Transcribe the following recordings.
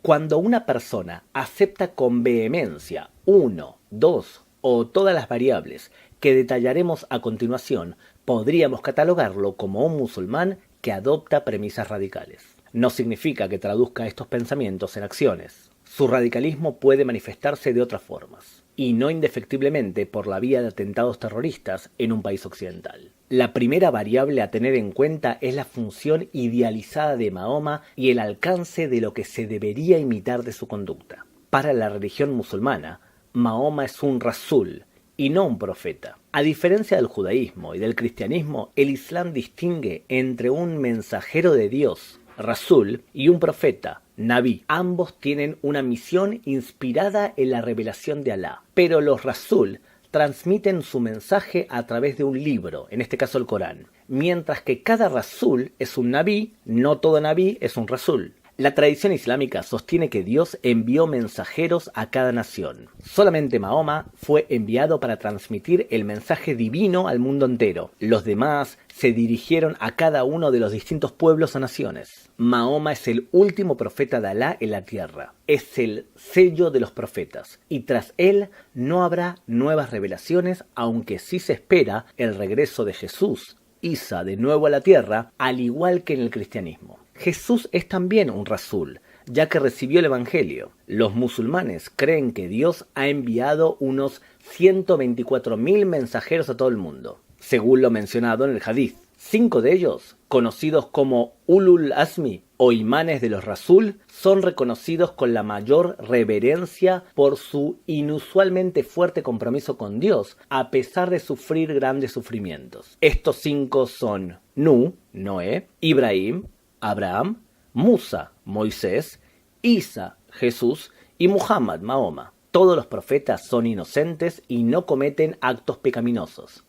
Cuando una persona acepta con vehemencia uno, dos o todas las variables que detallaremos a continuación, podríamos catalogarlo como un musulmán que adopta premisas radicales. No significa que traduzca estos pensamientos en acciones. Su radicalismo puede manifestarse de otras formas, y no indefectiblemente por la vía de atentados terroristas en un país occidental. La primera variable a tener en cuenta es la función idealizada de Mahoma y el alcance de lo que se debería imitar de su conducta. Para la religión musulmana, Mahoma es un rasul y no un profeta. A diferencia del judaísmo y del cristianismo, el Islam distingue entre un mensajero de Dios, rasul, y un profeta, Nabi. Ambos tienen una misión inspirada en la revelación de Alá, pero los rasul transmiten su mensaje a través de un libro, en este caso el Corán, mientras que cada rasul es un Nabi, no todo Nabi es un rasul. La tradición islámica sostiene que Dios envió mensajeros a cada nación. Solamente Mahoma fue enviado para transmitir el mensaje divino al mundo entero. Los demás se dirigieron a cada uno de los distintos pueblos o naciones. Mahoma es el último profeta de Alá en la tierra. Es el sello de los profetas. Y tras él no habrá nuevas revelaciones, aunque sí se espera el regreso de Jesús, Isa, de nuevo a la tierra, al igual que en el cristianismo. Jesús es también un rasul, ya que recibió el Evangelio. Los musulmanes creen que Dios ha enviado unos 124.000 mensajeros a todo el mundo, según lo mencionado en el Hadith. 5 de ellos, conocidos como Ulul Azmi o imanes de los rasul, son reconocidos con la mayor reverencia por su inusualmente fuerte compromiso con Dios, a pesar de sufrir grandes sufrimientos. Estos 5 son Noé, Ibrahim, Abraham, Musa, Moisés, Isa, Jesús y Muhammad, Mahoma. Todos los profetas son inocentes y no cometen actos pecaminosos.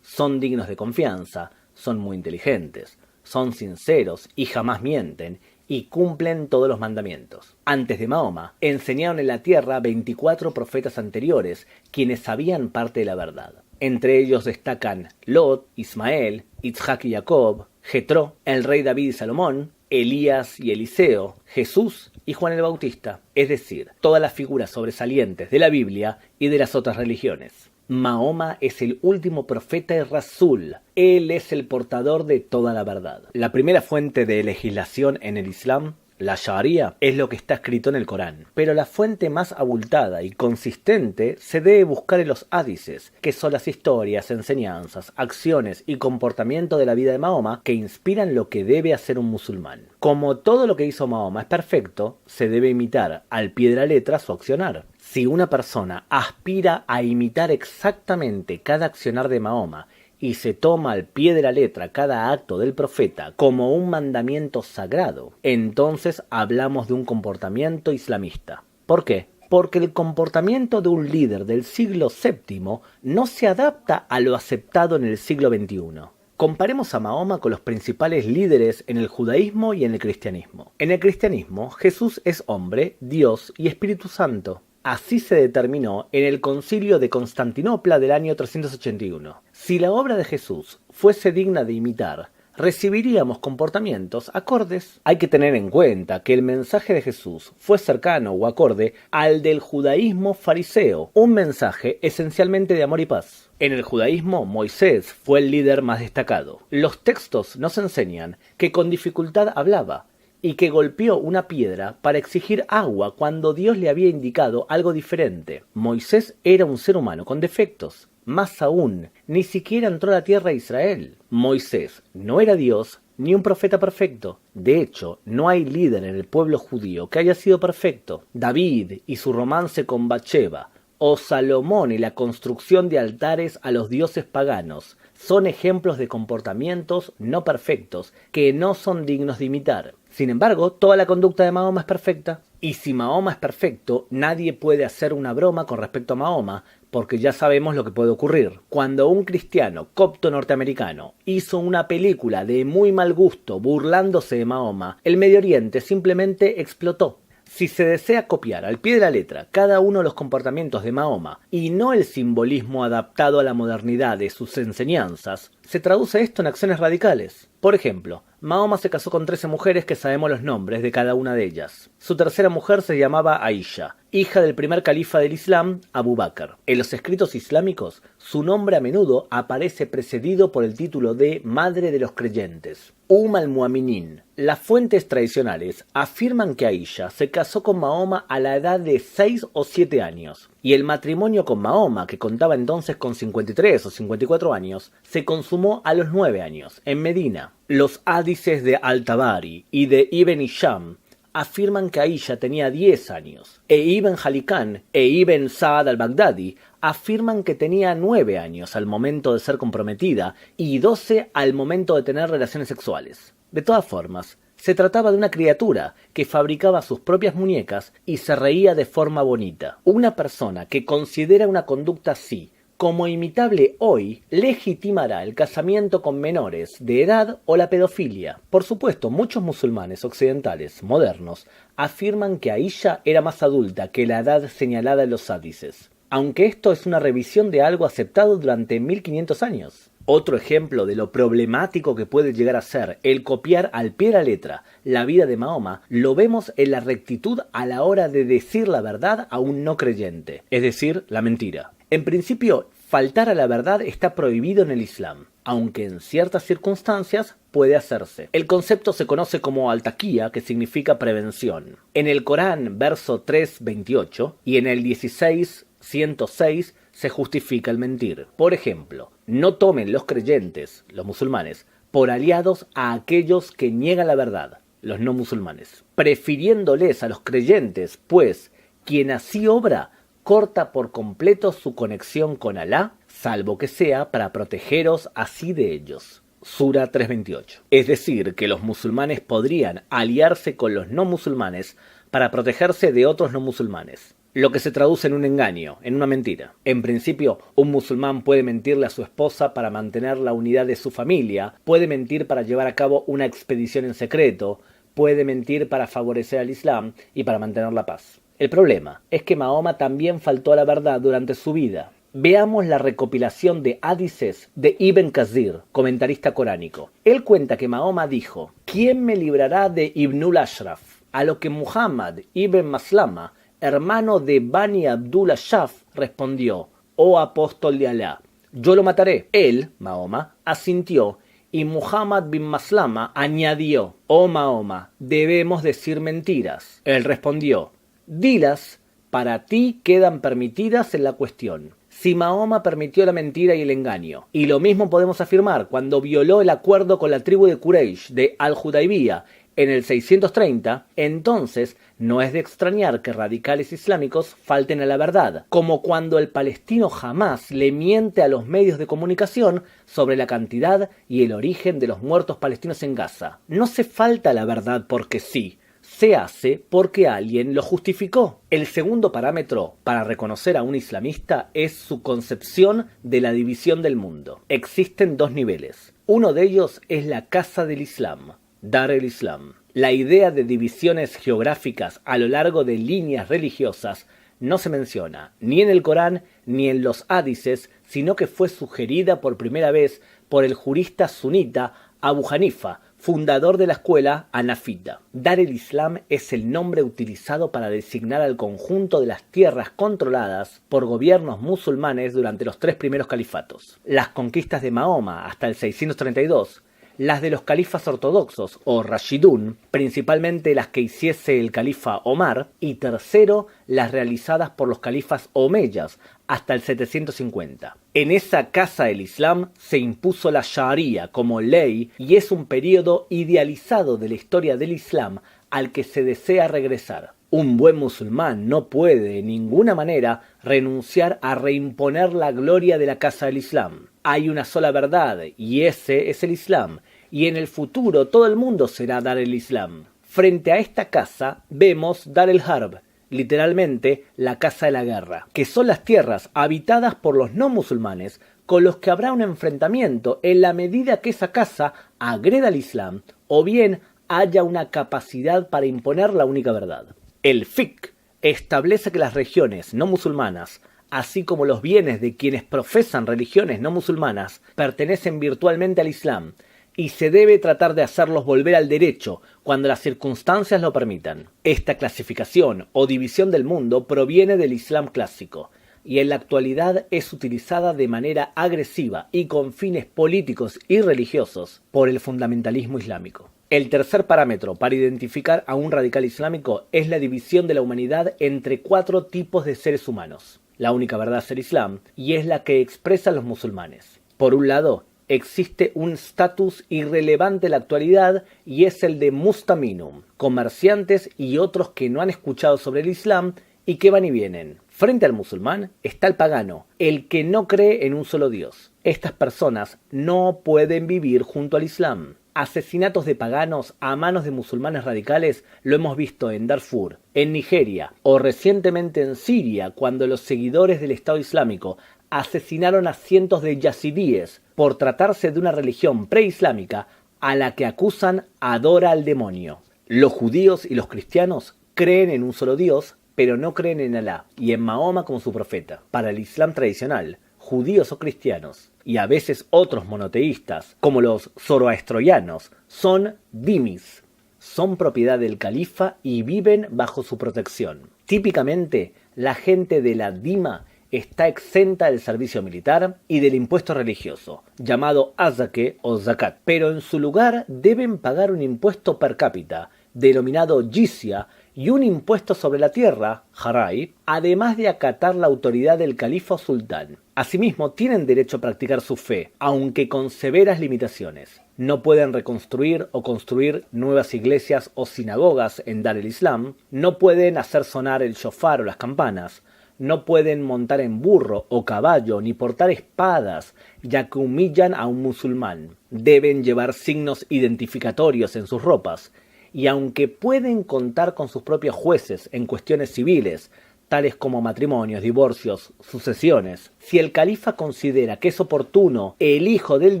Son dignos de confianza, son muy inteligentes, son sinceros y jamás mienten, y cumplen todos los mandamientos. Antes de Mahoma, enseñaron en la tierra 24 profetas anteriores, quienes sabían parte de la verdad. Entre ellos destacan Lot, Ismael, Isaac y Jacob, Jetro, el rey David y Salomón, Elías y Eliseo, Jesús y Juan el Bautista, es decir, todas las figuras sobresalientes de la Biblia y de las otras religiones. Mahoma es el último profeta y rasul. Él es el portador de toda la verdad. La primera fuente de legislación en el Islam, la Sharia, es lo que está escrito en el Corán. Pero la fuente más abultada y consistente se debe buscar en los hadices, que son las historias, enseñanzas, acciones y comportamiento de la vida de Mahoma que inspiran lo que debe hacer un musulmán. Como todo lo que hizo Mahoma es perfecto, se debe imitar al pie de la letra su accionar. Si una persona aspira a imitar exactamente cada accionar de Mahoma y se toma al pie de la letra cada acto del profeta como un mandamiento sagrado, entonces hablamos de un comportamiento islamista. ¿Por qué? Porque el comportamiento de un líder del siglo VII no se adapta a lo aceptado en el siglo XXI. Comparemos a Mahoma con los principales líderes en el judaísmo y en el cristianismo. En el cristianismo, Jesús es hombre, Dios y Espíritu Santo. Así se determinó en el Concilio de Constantinopla del año 381. Si la obra de Jesús fuese digna de imitar, recibiríamos comportamientos acordes. Hay que tener en cuenta que el mensaje de Jesús fue cercano o acorde al del judaísmo fariseo, un mensaje esencialmente de amor y paz. En el judaísmo, Moisés fue el líder más destacado. Los textos nos enseñan que con dificultad hablaba, y que golpeó una piedra para exigir agua cuando Dios le había indicado algo diferente. Moisés era un ser humano con defectos. Más aún, ni siquiera entró a la tierra de Israel. Moisés no era Dios ni un profeta perfecto. De hecho, no hay líder en el pueblo judío que haya sido perfecto. David y su romance con Bathsheba, o Salomón y la construcción de altares a los dioses paganos, son ejemplos de comportamientos no perfectos que no son dignos de imitar. Sin embargo, toda la conducta de Mahoma es perfecta. Y si Mahoma es perfecto, nadie puede hacer una broma con respecto a Mahoma, porque ya sabemos lo que puede ocurrir. Cuando un cristiano copto norteamericano hizo una película de muy mal gusto burlándose de Mahoma, el Medio Oriente simplemente explotó. Si se desea copiar al pie de la letra cada uno de los comportamientos de Mahoma y no el simbolismo adaptado a la modernidad de sus enseñanzas, se traduce esto en acciones radicales. Por ejemplo, Mahoma se casó con 13 mujeres que sabemos los nombres de cada una de ellas. Su tercera mujer se llamaba Aisha, hija del primer califa del Islam, Abu Bakr. En los escritos islámicos, su nombre a menudo aparece precedido por el título de Madre de los Creyentes, al-Mu'minin. Las fuentes tradicionales afirman que Aisha se casó con Mahoma a la edad de 6 o 7 años, y el matrimonio con Mahoma, que contaba entonces con 53 o 54 años, se consumó a los 9 años, en Medina. Los hadices de Al-Tabari y de Ibn Hisham afirman que Aisha tenía 10 años, e Ibn Halikan e Ibn Sa'ad al-Baghdadi afirman que tenía 9 años al momento de ser comprometida y 12 al momento de tener relaciones sexuales. De todas formas, se trataba de una criatura que fabricaba sus propias muñecas y se reía de forma bonita. Una persona que considera una conducta así como imitable hoy, legitimará el casamiento con menores de edad o la pedofilia. Por supuesto, muchos musulmanes occidentales modernos afirman que Aisha era más adulta que la edad señalada en los hadices, aunque esto es una revisión de algo aceptado durante 1500 años. Otro ejemplo de lo problemático que puede llegar a ser el copiar al pie de la letra la vida de Mahoma lo vemos en la rectitud a la hora de decir la verdad a un no creyente, es decir, la mentira. En principio, faltar a la verdad está prohibido en el Islam, aunque en ciertas circunstancias puede hacerse. El concepto se conoce como al-taqiyya, que significa prevención. En el Corán, verso 3:28, y en el 16:106 se justifica el mentir. Por ejemplo, no tomen los creyentes, los musulmanes, por aliados a aquellos que niegan la verdad, los no musulmanes, prefiriéndoles a los creyentes, pues quien así obra corta por completo su conexión con Alá, salvo que sea para protegeros así de ellos. Sura 3:28. Es decir, que los musulmanes podrían aliarse con los no musulmanes para protegerse de otros no musulmanes, lo que se traduce en un engaño, en una mentira. En principio, un musulmán puede mentirle a su esposa para mantener la unidad de su familia, puede mentir para llevar a cabo una expedición en secreto, puede mentir para favorecer al Islam y para mantener la paz. El problema es que Mahoma también faltó a la verdad durante su vida. Veamos la recopilación de hadices de Ibn Kathir, comentarista coránico. Él cuenta que Mahoma dijo: ¿Quién me librará de Ibnul Ashraf? A lo que Muhammad ibn Maslama, hermano de Bani Abdul Ashaf, respondió: Oh apóstol de Alá, yo lo mataré. Él, Mahoma, asintió, y Muhammad bin Maslama añadió: Oh Mahoma, debemos decir mentiras. Él respondió: Dilas, para ti quedan permitidas en la cuestión. Si Mahoma permitió la mentira y el engaño, y lo mismo podemos afirmar cuando violó el acuerdo con la tribu de Quraysh de Al-Hudaybiyah en el 630, entonces no es de extrañar que radicales islámicos falten a la verdad, como cuando el palestino Hamás le miente a los medios de comunicación sobre la cantidad y el origen de los muertos palestinos en Gaza. No se falta a la verdad porque sí, se hace porque alguien lo justificó. El segundo parámetro para reconocer a un islamista es su concepción de la división del mundo. Existen dos niveles. Uno de ellos es la casa del Islam, Dar el Islam. La idea de divisiones geográficas a lo largo de líneas religiosas no se menciona ni en el Corán ni en los hadices, sino que fue sugerida por primera vez por el jurista sunita Abu Hanifa, fundador de la escuela hanafita. Dar el Islam es el nombre utilizado para designar al conjunto de las tierras controladas por gobiernos musulmanes durante los 3 primeros califatos. Las conquistas de Mahoma hasta el 632, las de los califas ortodoxos o Rashidun, principalmente las que hiciese el califa Omar, y tercero, las realizadas por los califas omeyas hasta el 750. En esa casa del Islam se impuso la Sharia como ley y es un período idealizado de la historia del Islam al que se desea regresar. Un buen musulmán no puede de ninguna manera renunciar a reimponer la gloria de la casa del Islam. Hay una sola verdad y ese es el Islam, y en el futuro todo el mundo será Dar el Islam. Frente a esta casa vemos Dar el Harb, literalmente la casa de la guerra, que son las tierras habitadas por los no musulmanes con los que habrá un enfrentamiento en la medida que esa casa agreda al Islam o bien haya una capacidad para imponer la única verdad. El fiqh establece que las regiones no musulmanas, así como los bienes de quienes profesan religiones no musulmanas, pertenecen virtualmente al Islam, y se debe tratar de hacerlos volver al derecho cuando las circunstancias lo permitan. Esta clasificación o división del mundo proviene del Islam clásico, y en la actualidad es utilizada de manera agresiva y con fines políticos y religiosos por el fundamentalismo islámico. El tercer parámetro para identificar a un radical islámico es la división de la humanidad entre 4 tipos de seres humanos. La única verdad es el Islam, y es la que expresan los musulmanes. Por un lado, existe un estatus irrelevante en la actualidad, y es el de mustaminum, comerciantes y otros que no han escuchado sobre el Islam y que van y vienen. Frente al musulmán está el pagano, el que no cree en un solo Dios. Estas personas no pueden vivir junto al Islam. Asesinatos de paganos a manos de musulmanes radicales lo hemos visto en Darfur, en Nigeria o recientemente en Siria, cuando los seguidores del Estado Islámico asesinaron a cientos de yazidíes por tratarse de una religión preislámica a la que acusan adora al demonio. Los judíos y los cristianos creen en un solo Dios, pero no creen en Alá y en Mahoma como su profeta. Para el Islam tradicional, judíos o cristianos, y a veces otros monoteístas, como los zoroastrianos, son dhimis. Son propiedad del califa y viven bajo su protección. Típicamente, la gente de la dhima está exenta del servicio militar y del impuesto religioso, llamado azake o zakat, pero en su lugar deben pagar un impuesto per cápita, denominado jizya, y un impuesto sobre la tierra, harai, además de acatar la autoridad del califa o sultán. Asimismo, tienen derecho a practicar su fe, aunque con severas limitaciones. No pueden reconstruir o construir nuevas iglesias o sinagogas en Dar el Islam, no pueden hacer sonar el shofar o las campanas, no pueden montar en burro o caballo ni portar espadas, ya que humillan a un musulmán. Deben llevar signos identificatorios en sus ropas, y aunque pueden contar con sus propios jueces en cuestiones civiles, tales como matrimonios, divorcios, sucesiones, si el califa considera que es oportuno, el hijo del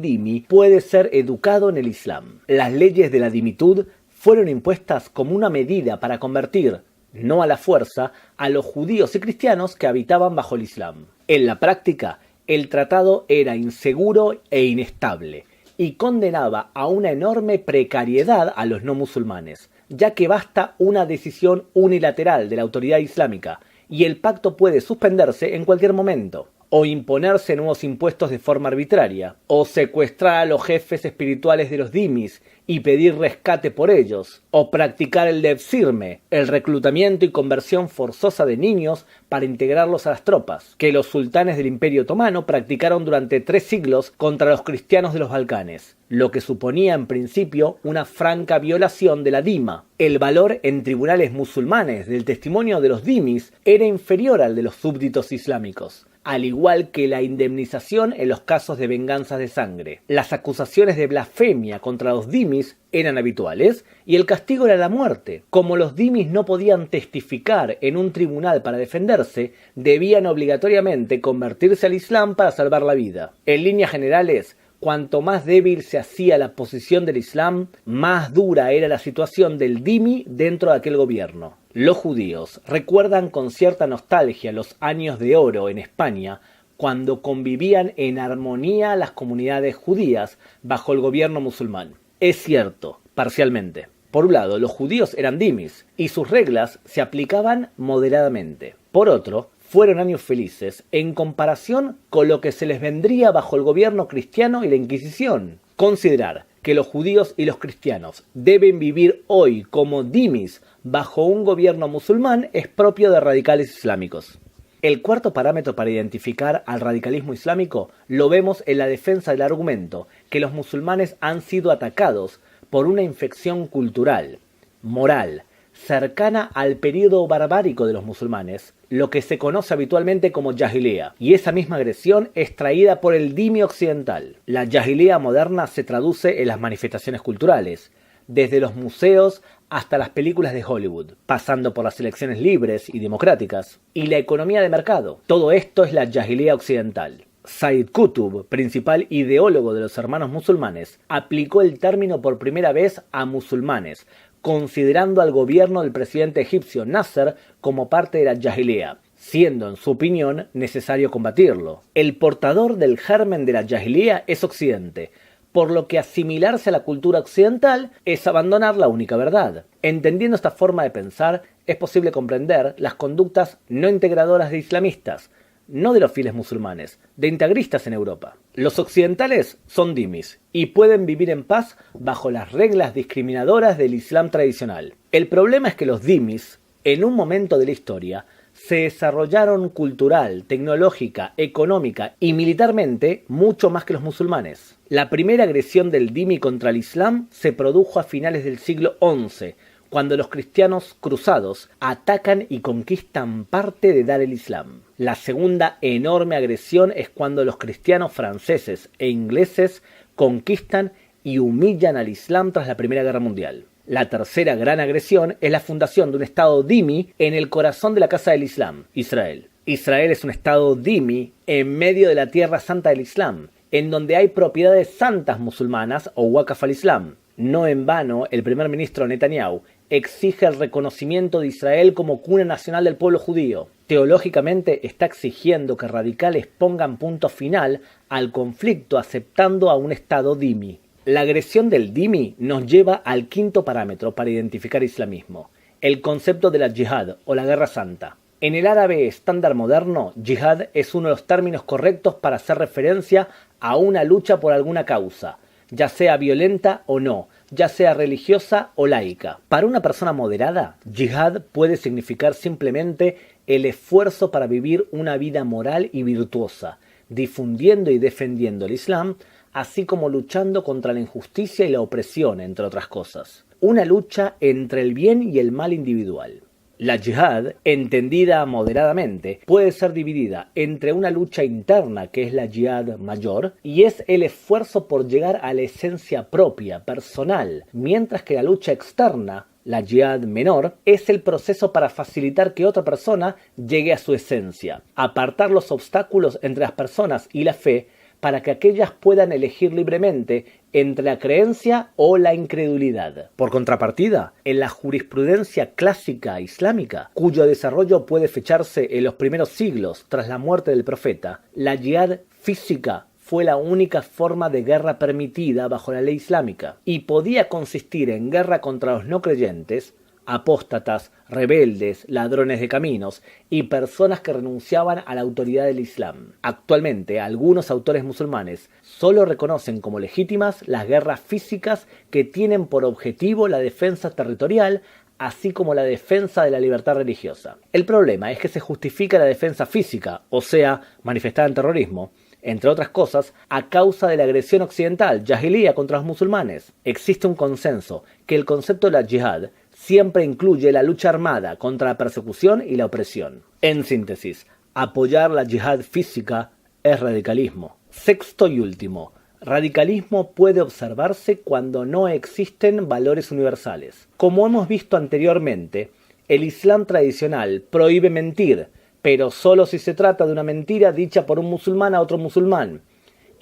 dhimi puede ser educado en el Islam. Las leyes de la dhimitud fueron impuestas como una medida para convertir, no a la fuerza, a los judíos y cristianos que habitaban bajo el Islam. En la práctica, el tratado era inseguro e inestable, y condenaba a una enorme precariedad a los no musulmanes, ya que basta una decisión unilateral de la autoridad islámica, y el pacto puede suspenderse en cualquier momento, o imponerse nuevos impuestos de forma arbitraria, o secuestrar a los jefes espirituales de los dhimis y pedir rescate por ellos, o practicar el devsirme, el reclutamiento y conversión forzosa de niños para integrarlos a las tropas, que los sultanes del Imperio Otomano practicaron durante 3 siglos contra los cristianos de los Balcanes, lo que suponía en principio una franca violación de la dhima. El valor en tribunales musulmanes del testimonio de los dhimis era inferior al de los súbditos islámicos, al igual que la indemnización en los casos de venganzas de sangre. Las acusaciones de blasfemia contra los dhimis eran habituales y el castigo era la muerte. Como los dhimis no podían testificar en un tribunal para defenderse, debían obligatoriamente convertirse al Islam para salvar la vida. En líneas generales, cuanto más débil se hacía la posición del Islam, más dura era la situación del dhimi dentro de aquel gobierno. Los judíos recuerdan con cierta nostalgia los años de oro en España, cuando convivían en armonía las comunidades judías bajo el gobierno musulmán. Es cierto, parcialmente. Por un lado, los judíos eran dhimis y sus reglas se aplicaban moderadamente. Por otro, fueron años felices en comparación con lo que se les vendría bajo el gobierno cristiano y la Inquisición. Considerar que los judíos y los cristianos deben vivir hoy como dhimis bajo un gobierno musulmán es propio de radicales islámicos. El cuarto parámetro para identificar al radicalismo islámico lo vemos en la defensa del argumento que los musulmanes han sido atacados por una infección cultural, moral, cercana al período barbárico de los musulmanes, lo que se conoce habitualmente como Jahiliya, y esa misma agresión es traída por el dhimi occidental. La Jahiliya moderna se traduce en las manifestaciones culturales, desde los museos hasta las películas de Hollywood, pasando por las elecciones libres y democráticas, y la economía de mercado. Todo esto es la Jahiliya occidental. Said Qutb, principal ideólogo de los hermanos musulmanes, aplicó el término por primera vez a musulmanes, considerando al gobierno del presidente egipcio Nasser como parte de la Jahiliya, siendo, en su opinión, necesario combatirlo. El portador del germen de la Jahiliya es Occidente, por lo que asimilarse a la cultura occidental es abandonar la única verdad. Entendiendo esta forma de pensar, es posible comprender las conductas no integradoras de islamistas, no de los fieles musulmanes, de integristas en Europa. Los occidentales son dhimis y pueden vivir en paz bajo las reglas discriminadoras del Islam tradicional. El problema es que los dhimis, en un momento de la historia, se desarrollaron cultural, tecnológica, económica y militarmente mucho más que los musulmanes. La primera agresión del dhimmi contra el Islam se produjo a finales del siglo XI, cuando los cristianos cruzados atacan y conquistan parte de Dar el Islam. La segunda enorme agresión es cuando los cristianos franceses e ingleses conquistan y humillan al Islam tras la Primera Guerra Mundial. La tercera gran agresión es la fundación de un estado dhimmi en el corazón de la casa del Islam, Israel. Israel es un estado dhimmi en medio de la tierra santa del Islam, en donde hay propiedades santas musulmanas o Waqf al-Islam. No en vano, el primer ministro Netanyahu exige el reconocimiento de Israel como cuna nacional del pueblo judío. Teológicamente está exigiendo que radicales pongan punto final al conflicto aceptando a un estado dhimmi. La agresión del dhimmi nos lleva al quinto parámetro para identificar islamismo, el concepto de la yihad o la guerra santa. En el árabe estándar moderno, yihad es uno de los términos correctos para hacer referencia a una lucha por alguna causa, ya sea violenta o no, ya sea religiosa o laica. Para una persona moderada, yihad puede significar simplemente el esfuerzo para vivir una vida moral y virtuosa, difundiendo y defendiendo el Islam, así como luchando contra la injusticia y la opresión, entre otras cosas. Una lucha entre el bien y el mal individual. La yihad, entendida moderadamente, puede ser dividida entre una lucha interna, que es la yihad mayor, y es el esfuerzo por llegar a la esencia propia, personal, mientras que la lucha externa, la yihad menor, es el proceso para facilitar que otra persona llegue a su esencia, apartar los obstáculos entre las personas y la fe, para que aquellas puedan elegir libremente entre la creencia o la incredulidad. Por contrapartida, en la jurisprudencia clásica islámica, cuyo desarrollo puede fecharse en los primeros siglos tras la muerte del profeta, la yihad física fue la única forma de guerra permitida bajo la ley islámica y podía consistir en guerra contra los no creyentes, apóstatas, rebeldes, ladrones de caminos y personas que renunciaban a la autoridad del Islam. Actualmente, algunos autores musulmanes solo reconocen como legítimas las guerras físicas que tienen por objetivo la defensa territorial, así como la defensa de la libertad religiosa. El problema es que se justifica la defensa física, o sea, manifestada en terrorismo, entre otras cosas, a causa de la agresión occidental, Jahiliya, contra los musulmanes. Existe un consenso que el concepto de la yihad siempre incluye la lucha armada contra la persecución y la opresión. En síntesis, apoyar la yihad física es radicalismo. Sexto y último, radicalismo puede observarse cuando no existen valores universales. Como hemos visto anteriormente, el Islam tradicional prohíbe mentir, pero solo si se trata de una mentira dicha por un musulmán a otro musulmán,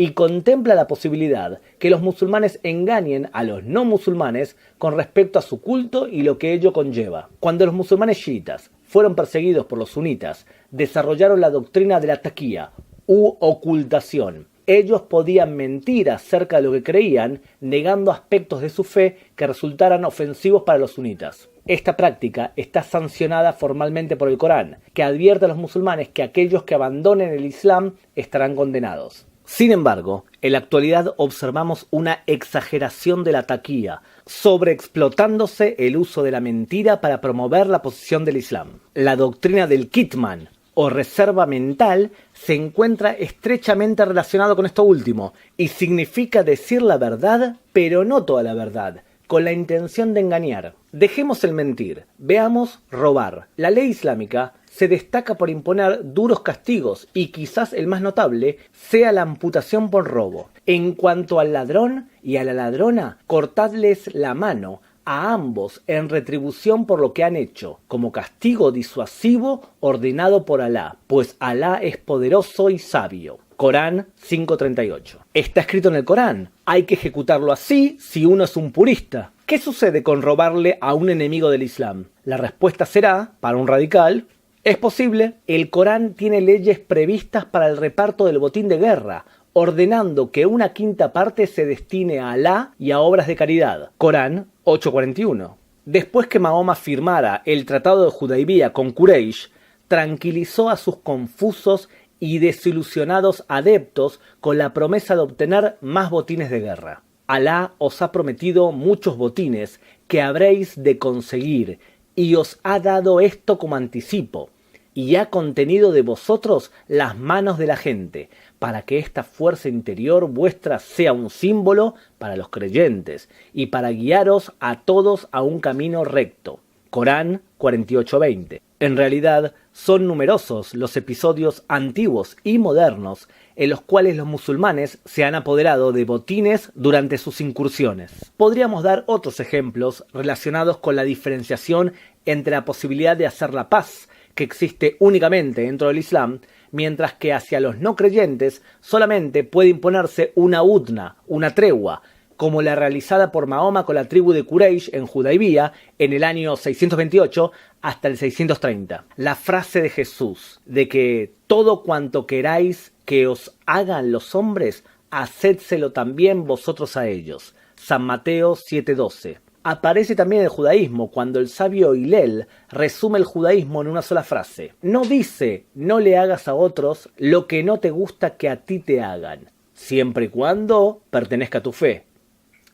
y contempla la posibilidad que los musulmanes engañen a los no musulmanes con respecto a su culto y lo que ello conlleva. Cuando los musulmanes chiitas fueron perseguidos por los sunitas, desarrollaron la doctrina de la taqiyya, u ocultación. Ellos podían mentir acerca de lo que creían, negando aspectos de su fe que resultaran ofensivos para los sunitas. Esta práctica está sancionada formalmente por el Corán, que advierte a los musulmanes que aquellos que abandonen el Islam estarán condenados. Sin embargo, en la actualidad observamos una exageración de la taqiyya, sobreexplotándose el uso de la mentira para promover la posición del Islam. La doctrina del kitman, o reserva mental, se encuentra estrechamente relacionado con esto último, y significa decir la verdad, pero no toda la verdad, con la intención de engañar. Dejemos el mentir, veamos robar. La ley islámica se destaca por imponer duros castigos y quizás el más notable sea la amputación por robo. En cuanto al ladrón y a la ladrona, cortadles la mano a ambos en retribución por lo que han hecho, como castigo disuasivo ordenado por Alá, pues Alá es poderoso y sabio. Corán 5:38. Está escrito en el Corán, hay que ejecutarlo así si uno es un purista. ¿Qué sucede con robarle a un enemigo del Islam? La respuesta será, para un radical, es posible. El Corán tiene leyes previstas para el reparto del botín de guerra, ordenando que una quinta parte se destine a Alá y a obras de caridad. Corán 8:41. Después que Mahoma firmara el Tratado de Hudaybiyah con Quraysh, tranquilizó a sus confusos y desilusionados adeptos con la promesa de obtener más botines de guerra. Alá os ha prometido muchos botines que habréis de conseguir, y os ha dado esto como anticipo, y ha contenido de vosotros las manos de la gente, para que esta fuerza interior vuestra sea un símbolo para los creyentes, y para guiaros a todos a un camino recto. Corán 48:20. En realidad, son numerosos los episodios antiguos y modernos en los cuales los musulmanes se han apoderado de botines durante sus incursiones. Podríamos dar otros ejemplos relacionados con la diferenciación entre la posibilidad de hacer la paz, que existe únicamente dentro del Islam, mientras que hacia los no creyentes solamente puede imponerse una udna, una tregua, como la realizada por Mahoma con la tribu de Quraysh en Hudaybiyah en el año 628 hasta el 630. La frase de Jesús de que todo cuanto queráis que os hagan los hombres, hacédselo también vosotros a ellos. San Mateo 7:12. Aparece también el judaísmo cuando el sabio Hillel resume el judaísmo en una sola frase. No dice, no le hagas a otros lo que no te gusta que a ti te hagan, siempre y cuando pertenezca a tu fe.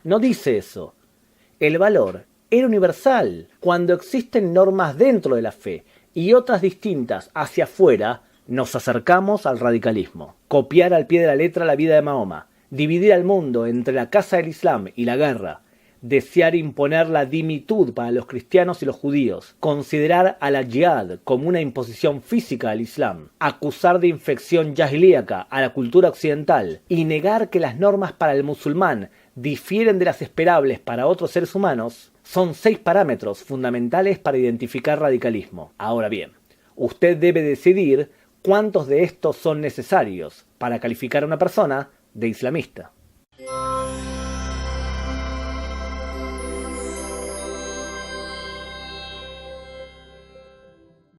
No dice eso. El valor era universal. Cuando existen normas dentro de la fe y otras distintas hacia afuera, nos acercamos al radicalismo. Copiar al pie de la letra la vida de Mahoma, dividir al mundo entre la casa del Islam y la guerra, desear imponer la dimitud para los cristianos y los judíos, considerar a la jihad como una imposición física al Islam, acusar de infección yahilíaca a la cultura occidental y negar que las normas para el musulmán difieren de las esperables para otros seres humanos, son 6 parámetros fundamentales para identificar radicalismo. Ahora bien, usted debe decidir cuántos de estos son necesarios para calificar a una persona de islamista.